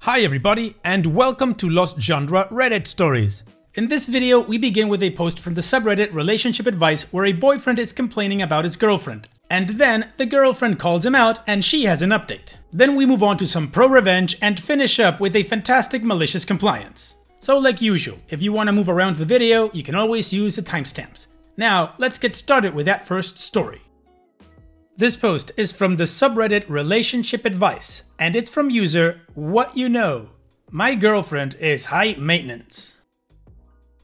Hi everybody, and welcome to Lost Genre Reddit Stories. In this video, we begin with a post from the subreddit Relationship Advice where a boyfriend is complaining about his girlfriend. And then, the girlfriend calls him out and she has an update. Then we move on to some pro-revenge and finish up with a fantastic malicious compliance. So like usual, if you want to move around the video, you can always use the timestamps. Now, let's get started with that first story. This post is from the subreddit Relationship Advice, and it's from user What You Know. My girlfriend is high maintenance.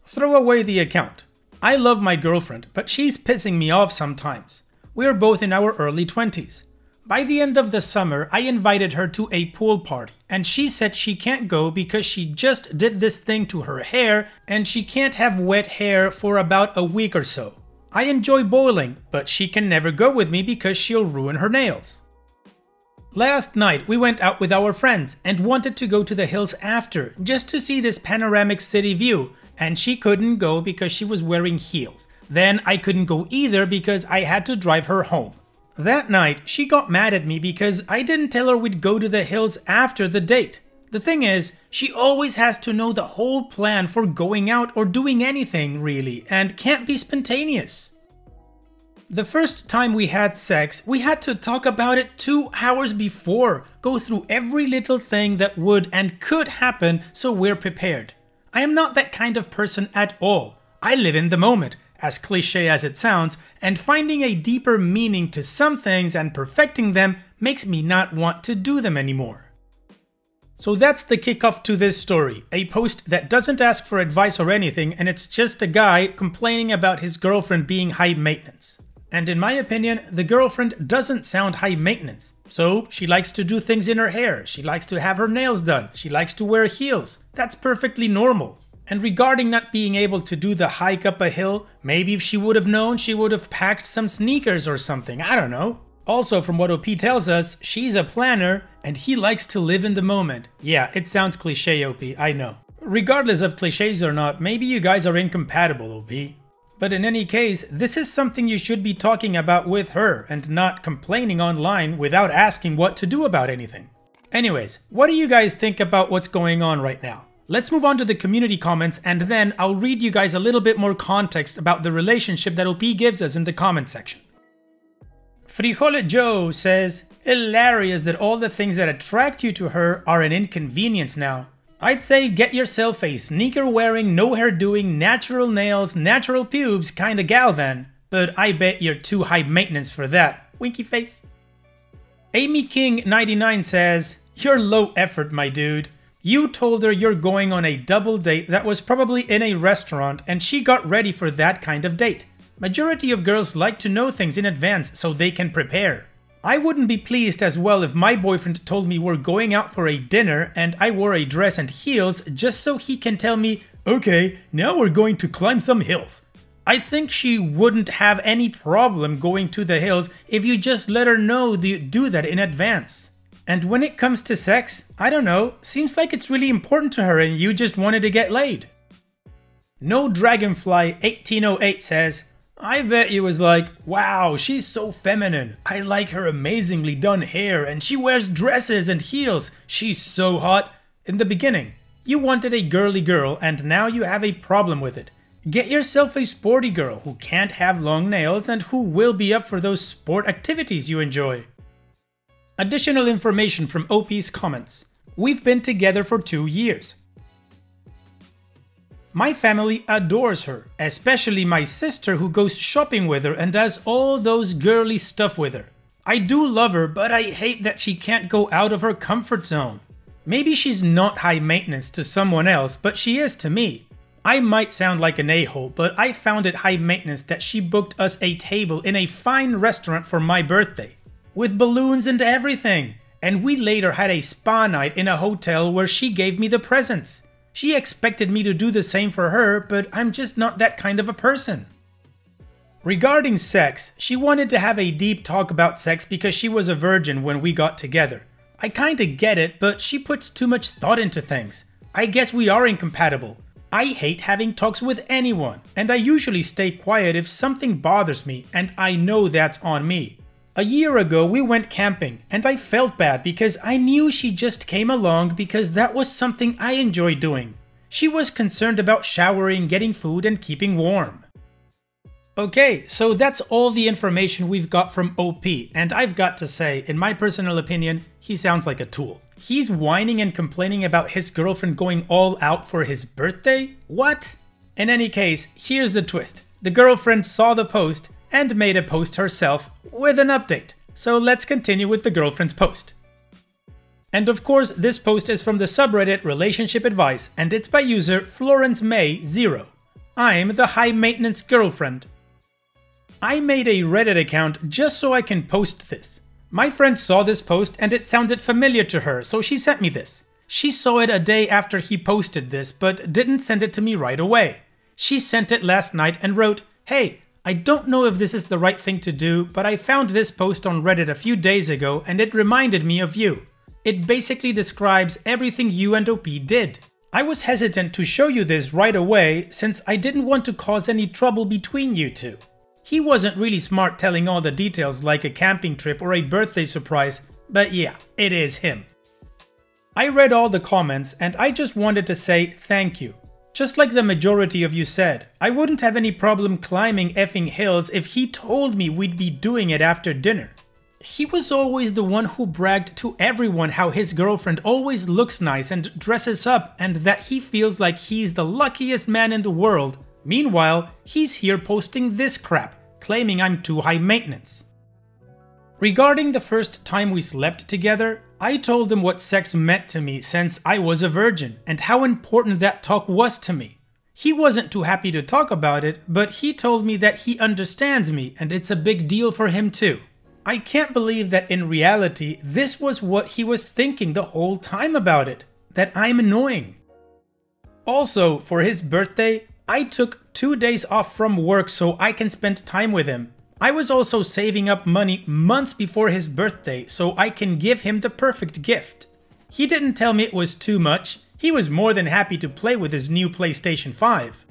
Throw away the account. I love my girlfriend, but she's pissing me off sometimes. We're both in our early 20s. By the end of the summer, I invited her to a pool party, and she said she can't go because she just did this thing to her hair, and she can't have wet hair for about a week or so. I enjoy bowling, but she can never go with me because she'll ruin her nails. Last night we went out with our friends and wanted to go to the hills after, just to see this panoramic city view, and she couldn't go because she was wearing heels. Then I couldn't go either because I had to drive her home. That night she got mad at me because I didn't tell her we'd go to the hills after the date. The thing is, she always has to know the whole plan for going out or doing anything, really, and can't be spontaneous. The first time we had sex, we had to talk about it 2 hours before, go through every little thing that would and could happen so we're prepared. I am not that kind of person at all. I live in the moment, as cliche as it sounds, and finding a deeper meaning to some things and perfecting them makes me not want to do them anymore. So that's the kickoff to this story, a post that doesn't ask for advice or anything, and it's just a guy complaining about his girlfriend being high maintenance. And in my opinion, the girlfriend doesn't sound high maintenance. So she likes to do things in her hair, she likes to have her nails done, she likes to wear heels. That's perfectly normal. And regarding not being able to do the hike up a hill, maybe if she would have known, she would have packed some sneakers or something, I don't know. Also, from what OP tells us, she's a planner, and he likes to live in the moment. Yeah, it sounds cliche, OP, I know. Regardless of cliches or not, maybe you guys are incompatible, OP. But in any case, this is something you should be talking about with her, and not complaining online without asking what to do about anything. Anyways, what do you guys think about what's going on right now? Let's move on to the community comments, and then I'll read you guys a little bit more context about the relationship that OP gives us in the comment section. Frijole Joe says, hilarious that all the things that attract you to her are an inconvenience now. I'd say get yourself a sneaker wearing, no hair doing, natural nails, natural pubes kinda gal then. But I bet you're too high maintenance for that. Winky face. Amy King 99 says, you're low effort my dude. You told her you're going on a double date that was probably in a restaurant and she got ready for that kind of date. Majority of girls like to know things in advance so they can prepare. I wouldn't be pleased as well if my boyfriend told me we're going out for a dinner and I wore a dress and heels just so he can tell me, okay, now we're going to climb some hills. I think she wouldn't have any problem going to the hills if you just let her know you do that in advance. And when it comes to sex, I don't know, seems like it's really important to her and you just wanted to get laid. No Dragonfly 1808 says, I bet you was like, wow, she's so feminine. I like her amazingly done hair and she wears dresses and heels. She's so hot. In the beginning, you wanted a girly girl and now you have a problem with it. Get yourself a sporty girl who can't have long nails and who will be up for those sport activities you enjoy. Additional information from OP's comments. We've been together for 2 years. My family adores her, especially my sister who goes shopping with her and does all those girly stuff with her. I do love her, but I hate that she can't go out of her comfort zone. Maybe she's not high maintenance to someone else, but she is to me. I might sound like an a-hole, but I found it high maintenance that she booked us a table in a fine restaurant for my birthday, with balloons and everything, and we later had a spa night in a hotel where she gave me the presents. She expected me to do the same for her, but I'm just not that kind of a person. Regarding sex, she wanted to have a deep talk about sex because she was a virgin when we got together. I kinda get it, but she puts too much thought into things. I guess we are incompatible. I hate having talks with anyone, and I usually stay quiet if something bothers me, and I know that's on me. A year ago we went camping and I felt bad because I knew she just came along because that was something I enjoy doing. She was concerned about showering, getting food, and keeping warm. Okay, so that's all the information we've got from OP, and I've got to say, in my personal opinion, he sounds like a tool. He's whining and complaining about his girlfriend going all out for his birthday? What? In any case, here's the twist. The girlfriend saw the post and made a post herself with an update. So let's continue with the girlfriend's post. And of course, this post is from the subreddit Relationship Advice, and it's by user Florence May 0. I'm the high maintenance girlfriend. I made a Reddit account just so I can post this. My friend saw this post and it sounded familiar to her, so she sent me this. She saw it a day after he posted this, but didn't send it to me right away. She sent it last night and wrote, "Hey, I don't know if this is the right thing to do, but I found this post on Reddit a few days ago and it reminded me of you. It basically describes everything you and OP did. I was hesitant to show you this right away since I didn't want to cause any trouble between you two." He wasn't really smart telling all the details like a camping trip or a birthday surprise, but yeah, it is him. I read all the comments and I just wanted to say thank you. Just like the majority of you said, I wouldn't have any problem climbing effing hills if he told me we'd be doing it after dinner. He was always the one who bragged to everyone how his girlfriend always looks nice and dresses up and that he feels like he's the luckiest man in the world. Meanwhile, he's here posting this crap, claiming I'm too high maintenance. Regarding the first time we slept together, I told him what sex meant to me since I was a virgin and how important that talk was to me. He wasn't too happy to talk about it, but he told me that he understands me and it's a big deal for him too. I can't believe that in reality, this was what he was thinking the whole time about it, that I'm annoying. Also, for his birthday, I took 2 days off from work so I can spend time with him. I was also saving up money months before his birthday so I can give him the perfect gift. He didn't tell me it was too much. He was more than happy to play with his new PlayStation 5.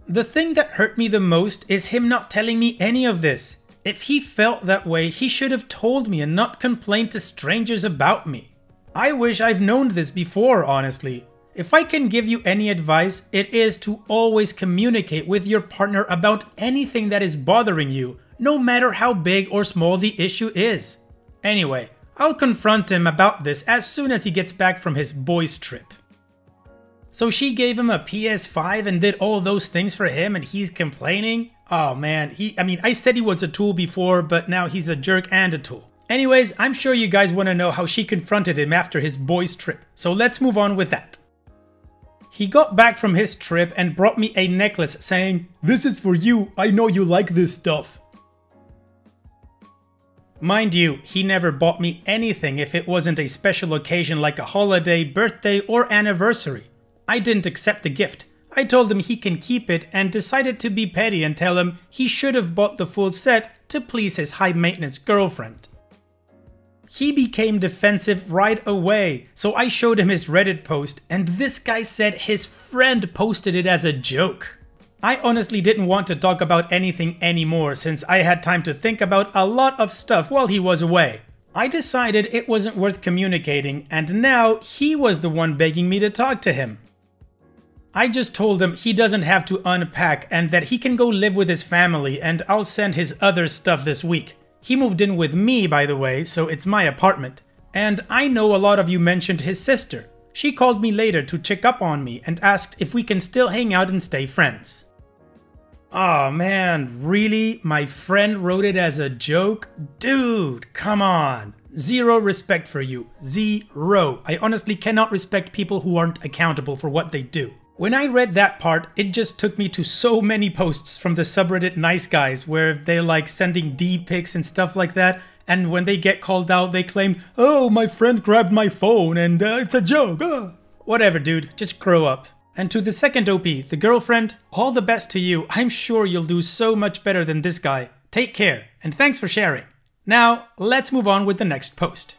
The thing that hurt me the most is him not telling me any of this. If he felt that way, he should have told me and not complained to strangers about me. I wish I've known this before, honestly. If I can give you any advice, it is to always communicate with your partner about anything that is bothering you, no matter how big or small the issue is. Anyway, I'll confront him about this as soon as he gets back from his boys' trip. So she gave him a PS5 and did all those things for him and he's complaining? Oh man, I said he was a tool before, but now he's a jerk and a tool. Anyways, I'm sure you guys want to know how she confronted him after his boys' trip, so let's move on with that. He got back from his trip and brought me a necklace saying, "This is for you, I know you like this stuff." Mind you, he never bought me anything if it wasn't a special occasion like a holiday, birthday, or anniversary. I didn't accept the gift. I told him he can keep it and decided to be petty and tell him he should have bought the full set to please his high-maintenance girlfriend. He became defensive right away, so I showed him his Reddit post and this guy said his friend posted it as a joke. I honestly didn't want to talk about anything anymore since I had time to think about a lot of stuff while he was away. I decided it wasn't worth communicating and now he was the one begging me to talk to him. I just told him he doesn't have to unpack and that he can go live with his family and I'll send his other stuff this week. He moved in with me, by the way, so it's my apartment. And I know a lot of you mentioned his sister. She called me later to check up on me and asked if we can still hang out and stay friends. Oh man, really? My friend wrote it as a joke? Dude, come on. Zero respect for you. Zero. I honestly cannot respect people who aren't accountable for what they do. When I read that part, it just took me to so many posts from the subreddit Nice Guys where they're like sending D pics and stuff like that, and when they get called out they claim, "Oh, my friend grabbed my phone and it's a joke." Whatever dude, just grow up. And to the second OP, the girlfriend, all the best to you. I'm sure you'll do so much better than this guy. Take care, and thanks for sharing. Now, let's move on with the next post.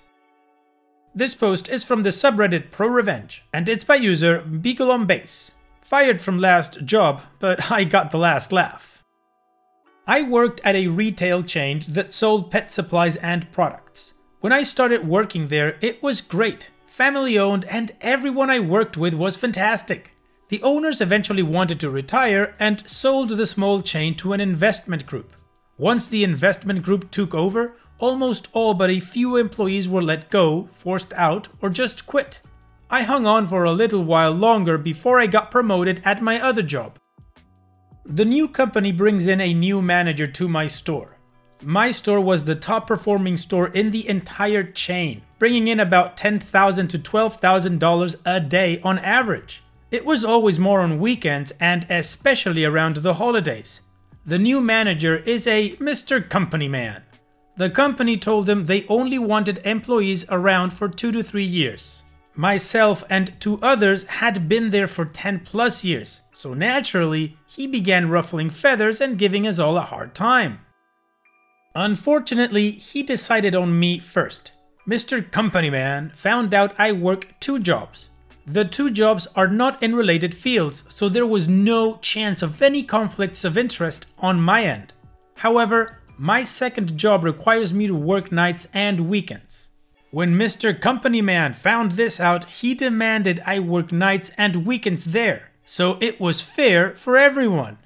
This post is from the subreddit Pro Revenge, and it's by user Beagle on Base. Fired from last job, but I got the last laugh. I worked at a retail chain that sold pet supplies and products. When I started working there, it was great, family owned, and everyone I worked with was fantastic. The owners eventually wanted to retire and sold the small chain to an investment group. Once the investment group took over, almost all but a few employees were let go, forced out, or just quit. I hung on for a little while longer before I got promoted at my other job. The new company brings in a new manager to my store. My store was the top performing store in the entire chain, bringing in about $10,000 to $12,000 a day on average. It was always more on weekends and especially around the holidays. The new manager is a Mr. Company Man. The company told him they only wanted employees around for 2 to 3 years. Myself and 2 others had been there for 10 plus years, so naturally, he began ruffling feathers and giving us all a hard time. Unfortunately, he decided on me first. Mr. Company Man found out I work 2 jobs. The 2 jobs are not in related fields, so there was no chance of any conflicts of interest on my end. However, my second job requires me to work nights and weekends. When Mr. Company Man found this out, he demanded I work nights and weekends there, so it was fair for everyone.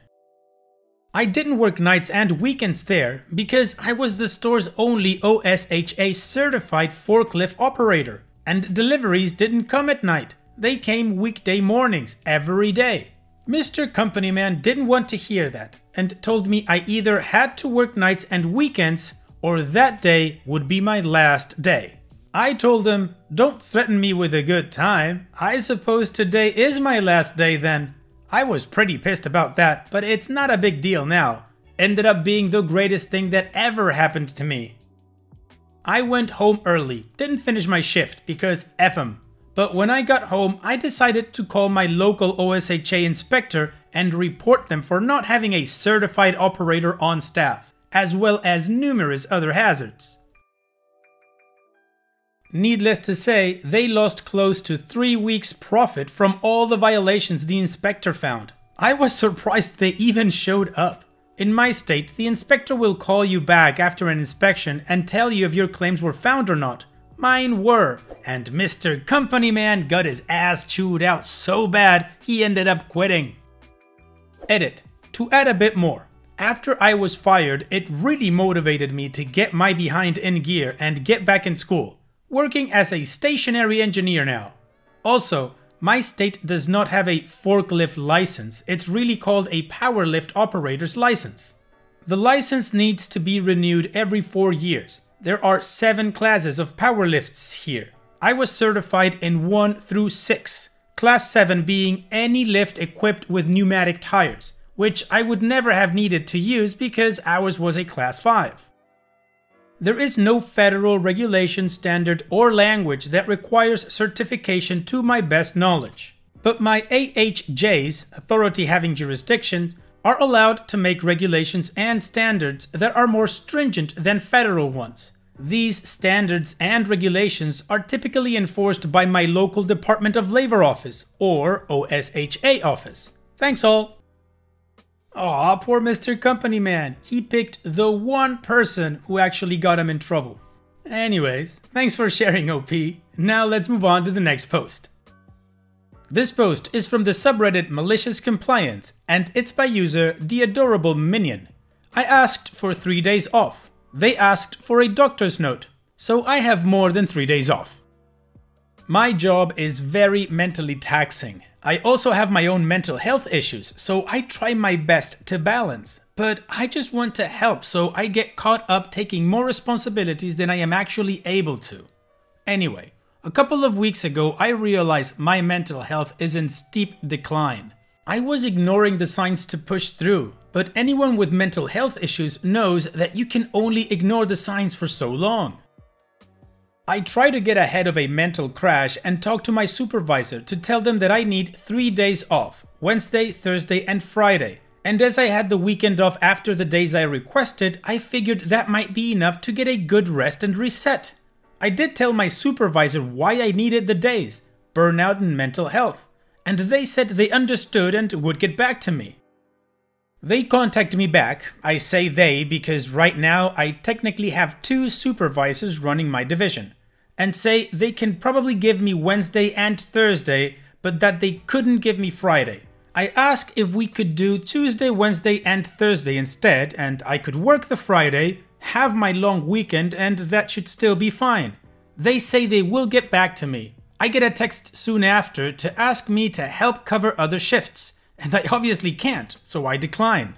I didn't work nights and weekends there because I was the store's only OSHA certified forklift operator, and deliveries didn't come at night. They came weekday mornings every day. Mr. Company Man didn't want to hear that and told me I either had to work nights and weekends or that day would be my last day. I told him, don't threaten me with a good time. I suppose today is my last day then. I was pretty pissed about that, but it's not a big deal now. Ended up being the greatest thing that ever happened to me. I went home early, didn't finish my shift because F 'em. But when I got home, I decided to call my local OSHA inspector and report them for not having a certified operator on staff, as well as numerous other hazards. Needless to say, they lost close to 3 weeks' profit from all the violations the inspector found. I was surprised they even showed up. In my state, the inspector will call you back after an inspection and tell you if your claims were found or not. Mine were, and Mr. Company Man got his ass chewed out so bad he ended up quitting. Edit. To add a bit more, after I was fired, it really motivated me to get my behind in gear and get back in school, working as a stationary engineer now. Also, my state does not have a forklift license, it's really called a powerlift operator's license. The license needs to be renewed every 4 years. There are 7 classes of powerlifts here. I was certified in 1 through 6, class 7 being any lift equipped with pneumatic tires, which I would never have needed to use because ours was a class 5. There is no federal regulation, standard, or language that requires certification to my best knowledge. But my AHJs, authority having jurisdiction, are allowed to make regulations and standards that are more stringent than federal ones. These standards and regulations are typically enforced by my local Department of Labor office, or OSHA office. Thanks all! Aw, poor Mr. Company Man. He picked the one person who actually got him in trouble. Anyways, thanks for sharing, OP. Now let's move on to the next post. This post is from the subreddit Malicious Compliance, and it's by user The Adorable Minion. I asked for 3 days off. They asked for a doctor's note, so I have more than 3 days off. My job is very mentally taxing. I also have my own mental health issues, so I try my best to balance. But I just want to help, so I get caught up taking more responsibilities than I am actually able to. Anyway, a couple of weeks ago, I realized my mental health is in steep decline. I was ignoring the signs to push through, but anyone with mental health issues knows that you can only ignore the signs for so long. I try to get ahead of a mental crash and talk to my supervisor to tell them that I need 3 days off, Wednesday, Thursday, and Friday. And as I had the weekend off after the days I requested, I figured that might be enough to get a good rest and reset. I did tell my supervisor why I needed the days, burnout and mental health, and they said they understood and would get back to me. They contact me back. I say they because right now I technically have 2 supervisors running my division, and say they can probably give me Wednesday and Thursday, but that they couldn't give me Friday. I ask if we could do Tuesday, Wednesday, and Thursday instead, and I could work the Friday, have my long weekend, and that should still be fine. They say they will get back to me. I get a text soon after to ask me to help cover other shifts, and I obviously can't, so I decline.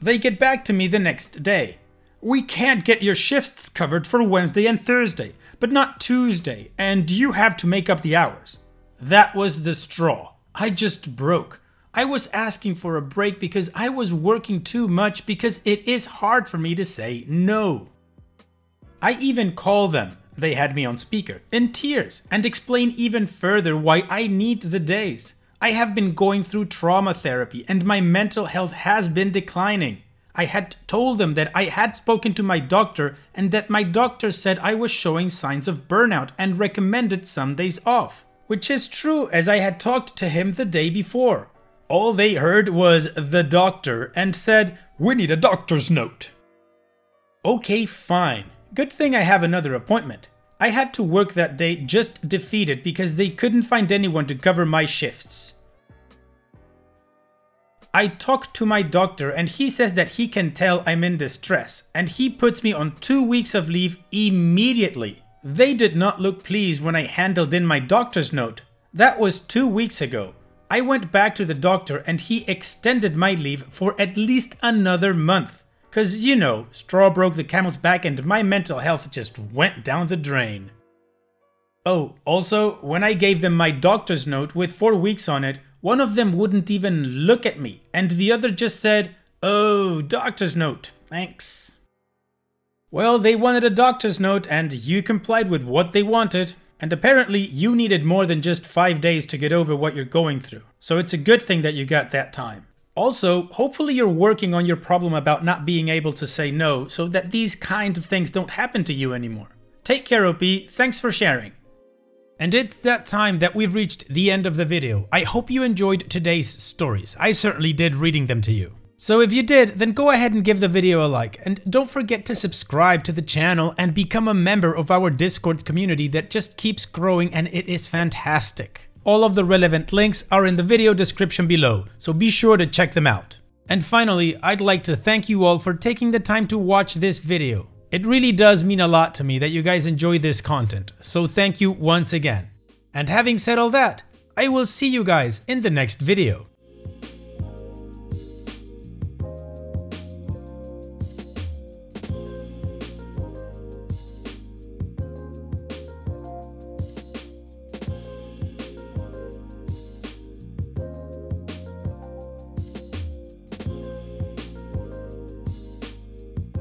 They get back to me the next day. We can't get your shifts covered for Wednesday and Thursday, but not Tuesday, and you have to make up the hours. That was the straw. I just broke. I was asking for a break because I was working too much because it is hard for me to say no. I even call them, they had me on speaker, in tears, and explain even further why I need the days. I have been going through trauma therapy and my mental health has been declining. I had told them that I had spoken to my doctor and that my doctor said I was showing signs of burnout and recommended some days off. Which is true, as I had talked to him the day before. All they heard was the doctor and said, "We need a doctor's note." Okay, fine. Good thing I have another appointment. I had to work that day just defeated because they couldn't find anyone to cover my shifts. I talked to my doctor and he says that he can tell I'm in distress and he puts me on 2 weeks of leave immediately. They did not look pleased when I handed in my doctor's note. That was 2 weeks ago. I went back to the doctor and he extended my leave for at least another month. Cause you know, straw broke the camel's back and my mental health just went down the drain. Oh, also, when I gave them my doctor's note with 4 weeks on it, one of them wouldn't even look at me and the other just said, "Oh, doctor's note, thanks." Well, they wanted a doctor's note and you complied with what they wanted. And apparently you needed more than just 5 days to get over what you're going through. So it's a good thing that you got that time. Also, hopefully you're working on your problem about not being able to say no so that these kind of things don't happen to you anymore. Take care, OP. Thanks for sharing. And it's that time that we've reached the end of the video. I hope you enjoyed today's stories. I certainly did reading them to you. So if you did, then go ahead and give the video a like, and don't forget to subscribe to the channel and become a member of our Discord community that just keeps growing and it is fantastic. All of the relevant links are in the video description below, so be sure to check them out. And finally, I'd like to thank you all for taking the time to watch this video. It really does mean a lot to me that you guys enjoy this content, so thank you once again. And having said all that, I will see you guys in the next video.